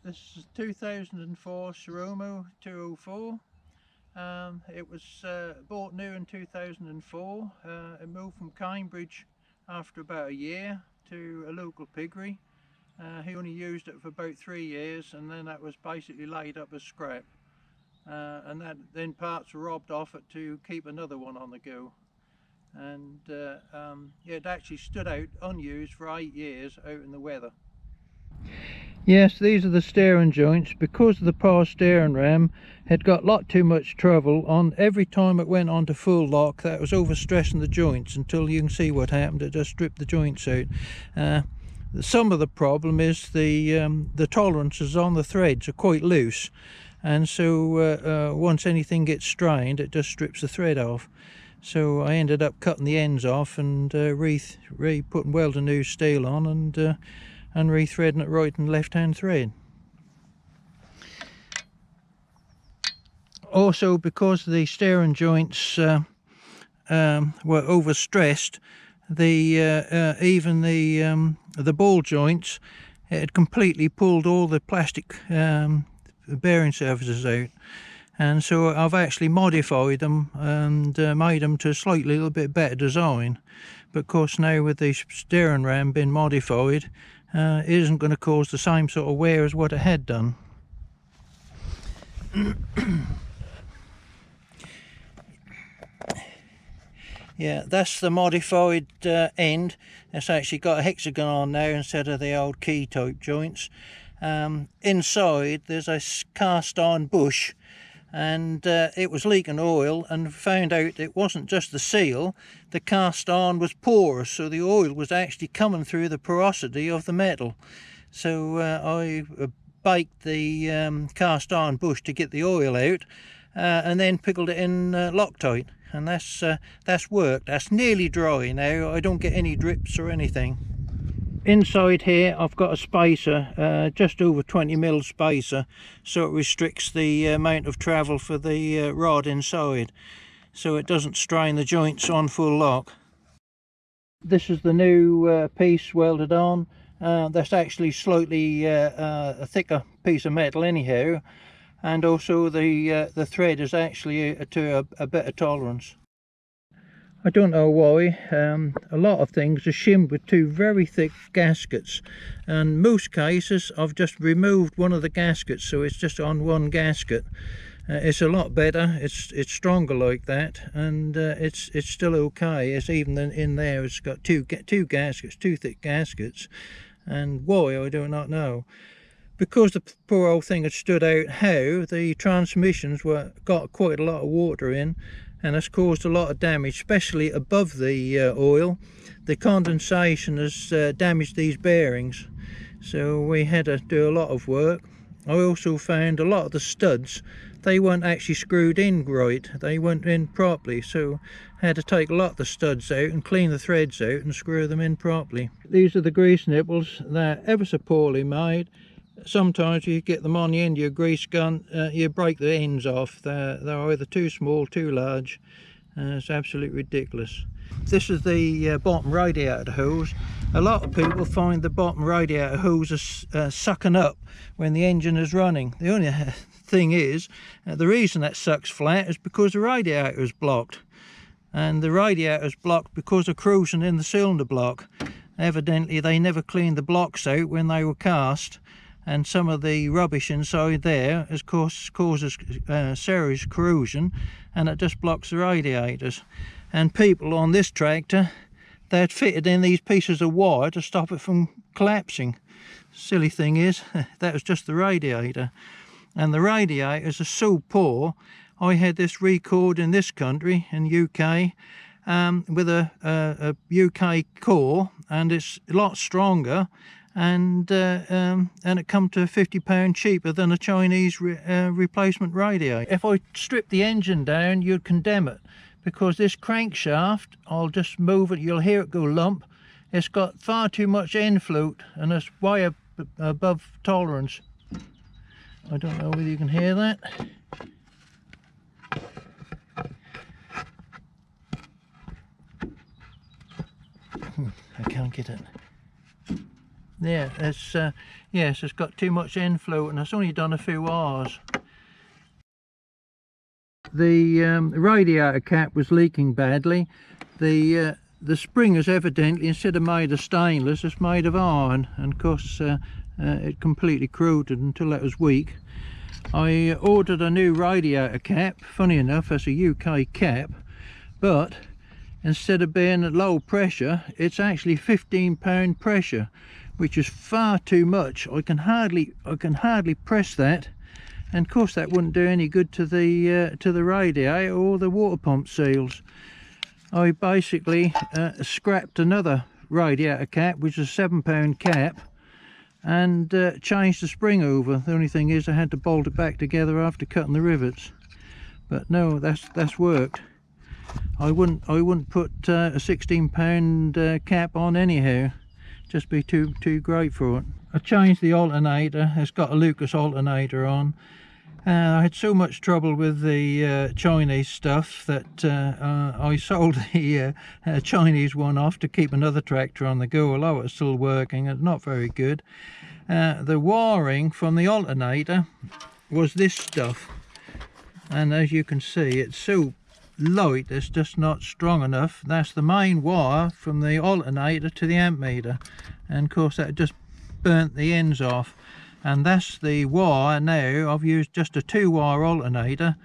This is 2004 Siromer 204. It was bought new in 2004. It moved from Cambridge after about a year to a local piggery. He only used it for about 3 years, and then that was basically laid up as scrap. And then parts were robbed off it to keep another one on the go. And yeah, it actually stood out unused for 8 years out in the weather. Yes, these are the steering joints. Because the power steering ram had got a lot too much trouble on every time it went on to full lock, that was overstressing the joints until you can see what happened. It just stripped the joints out. Some of the problem is the tolerances on the threads are quite loose, and so once anything gets strained, it just strips the thread off. So I ended up cutting the ends off and putting welding new steel on and rethreading it right and left hand thread. Also, because the steering joints were overstressed, even the ball joints, it had completely pulled all the plastic bearing surfaces out, and so I've actually modified them and made them to a slightly little bit better design. But of course, now with the steering ram being modified, it isn't going to cause the same sort of wear as what it had done. Yeah, that's the modified end. It's actually got a hexagon on now instead of the old key type joints. Inside there's a cast iron bush, and it was leaking oil, and found out it wasn't just the seal. The cast iron was porous, so the oil was actually coming through the porosity of the metal. So I baked the cast iron bush to get the oil out, and then pickled it in Loctite, and that's worked. That's nearly dry now. I don't get any drips or anything. Inside here I've got a spacer, just over 20mm spacer, so it restricts the amount of travel for the rod inside, so it doesn't strain the joints on full lock. This is the new piece welded on. That's actually slightly a thicker piece of metal anyhow, and also the thread is actually to a better tolerance. I don't know why, a lot of things are shimmed with two very thick gaskets, and in most cases I've just removed one of the gaskets, so it's just on one gasket. It's a lot better, it's stronger like that, and it's still okay. It's even in there, it's got two gaskets, two thick gaskets, and why I do not know. Because the poor old thing had stood out, how the transmissions got quite a lot of water in, and has caused a lot of damage, especially above the oil. The condensation has damaged these bearings, so we had to do a lot of work. I also found a lot of the studs, they weren't actually screwed in right, they weren't in properly, so I had to take a lot of the studs out and clean the threads out and screw them in properly. These are the grease nipples. They're ever so poorly made. Sometimes you get them on the end of your grease gun, you break the ends off. They're either too small, too large. It's absolutely ridiculous. This is the bottom radiator hose. A lot of people find the bottom radiator hose are sucking up when the engine is running. The only thing is, the reason that sucks flat is because the radiator is blocked. And the radiator is blocked because of corrosion in the cylinder block. Evidently they never cleaned the blocks out when they were cast, and some of the rubbish inside there causes serious corrosion, and it just blocks the radiators. And people on this tractor, they had fitted in these pieces of wire to stop it from collapsing. Silly thing is, that was just the radiator, and the radiators are so poor. I had this record in this country, in UK, with a UK core, and it's a lot stronger, and it come to £50 cheaper than a Chinese replacement radiator. If I strip the engine down, you'd condemn it, because this crankshaft, I'll just move it, you'll hear it go lump. It's got far too much end float, and it's way above tolerance. I don't know whether you can hear that. I can't get it. Yeah, it's yes, it's got too much inflow, and it's only done a few hours. The radiator cap was leaking badly. The spring is evidently, instead of made of stainless, it's made of iron, and of course it completely corroded until that was weak. I ordered a new radiator cap. Funny enough, that's a UK cap, but instead of being at low pressure, it's actually 15-pound pressure, which is far too much. I can hardly press that, and of course that wouldn't do any good to the radiator or the water pump seals. I basically scrapped another radiator cap, which is a 7-pound cap, and changed the spring over. The only thing is I had to bolt it back together after cutting the rivets. But no, that's worked. I wouldn't put a 16-pound cap on anyhow. Just be too great for it. I changed the alternator. It's got a Lucas alternator on. I had so much trouble with the Chinese stuff that I sold the Chinese one off to keep another tractor on the go, although it's still working. It's not very good. The wiring from the alternator was this stuff, and as you can see, it's so light it's just not strong enough. That's the main wire from the alternator to the amp meter, and of course that just burnt the ends off. And that's the wire now. I've used just a 2-wire alternator.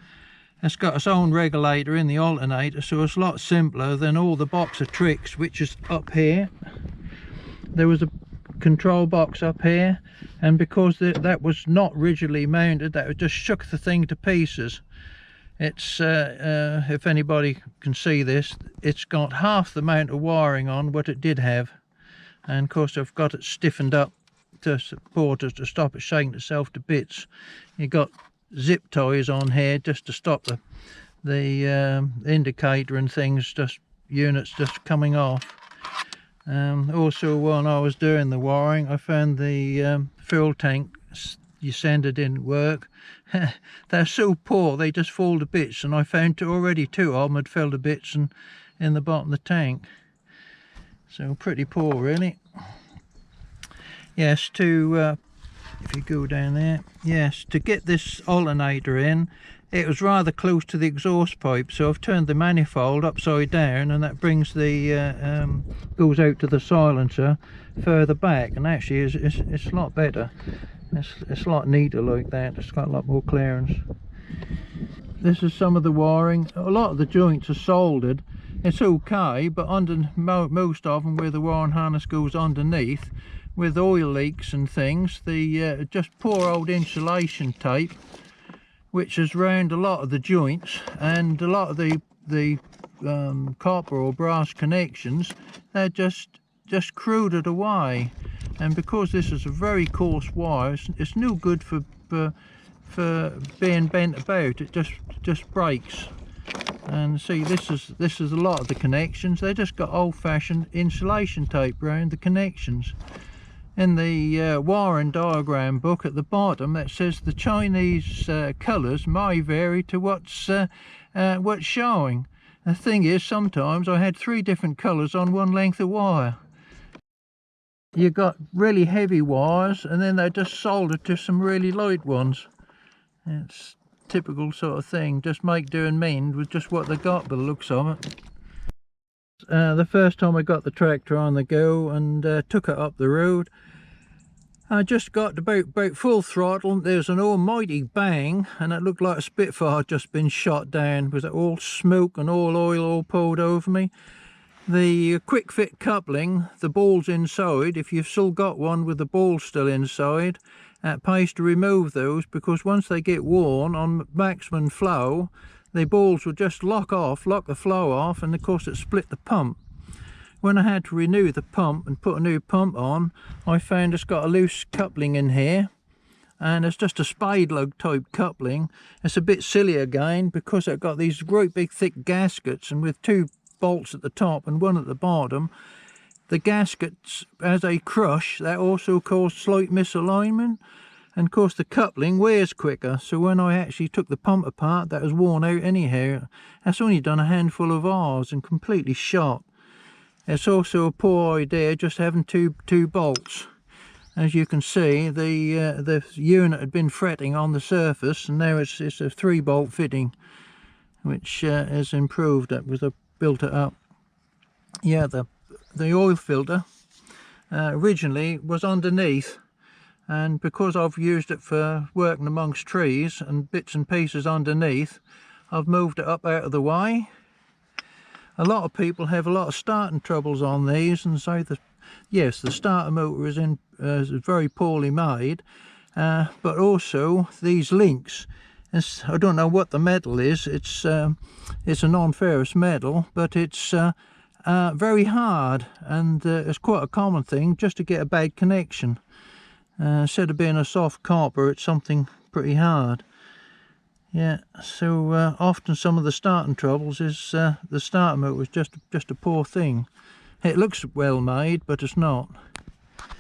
It's got its own regulator in the alternator, so it's a lot simpler than all the box of tricks, which is up here. There was a control box up here, and because that was not rigidly mounted, that just shook the thing to pieces. It's if anybody can see this, it's got half the amount of wiring on what it did have, and of course I've got it stiffened up to support it, to stop it shaking itself to bits. You got zip ties on here just to stop the indicator and things, just units just coming off. Also, when I was doing the wiring, I found the fuel tank you sender didn't work. They're so poor they just fall to bits, and I found already 2 of them had fell to bits and in the bottom of the tank. So pretty poor really. Yes, to if you go down there, yes, to get this alternator in, it was rather close to the exhaust pipe, so I've turned the manifold upside down, and that brings the goes out to the silencer further back, and actually it's a lot better. It's a lot neater like that. It's got a lot more clearance. This is some of the wiring. A lot of the joints are soldered. It's okay, but under most of them, where the wiring harness goes underneath, with oil leaks and things, the just poor old insulation tape, which is round a lot of the joints, and a lot of the copper or brass connections, they're just corroded away. And because this is a very coarse wire, it's no good for being bent about. It just breaks. And see, this is a lot of the connections. They just got old-fashioned insulation tape around the connections. In the wiring diagram book at the bottom, that says the Chinese colours may vary to what's showing. The thing is, sometimes I had 3 different colours on one length of wire. You got really heavy wires, and then they just soldered to some really light ones. It's typical sort of thing. Just make do and mend with just what they got by the looks of it. The first time I got the tractor on the go and took it up the road, I just got about full throttle. There's an almighty bang, and it looked like a Spitfire had just been shot down, with all smoke and all oil all poured over me. The quick fit coupling, the balls inside, if you've still got one with the balls still inside, it pays to remove those, because once they get worn on maximum flow, the balls will just lock the flow off, and of course it split the pump. When I had to renew the pump and put a new pump on, I found it's got a loose coupling in here, and it's just a spade lug type coupling. It's a bit silly again, because I've got these great big thick gaskets, and with 2 bolts at the top and 1 at the bottom, the gaskets, as they crush, that also caused slight misalignment, and of course the coupling wears quicker, so when I actually took the pump apart, that was worn out anyhow. That's only done a handful of hours and completely shot. It's also a poor idea just having two bolts. As you can see, the unit had been fretting on the surface, and now it's a 3-bolt fitting, which has improved it with built it up. Yeah, the oil filter originally was underneath, and because I've used it for working amongst trees and bits and pieces underneath, I've moved it up out of the way. A lot of people have a lot of starting troubles on these, and say that yes, the starter motor is very poorly made, but also these links, I don't know what the metal is. It's a non-ferrous metal, but it's very hard, and it's quite a common thing just to get a bad connection. Instead of being a soft copper, it's something pretty hard. Yeah, so often some of the starting troubles is the starter motor is just a poor thing. It looks well made, but it's not.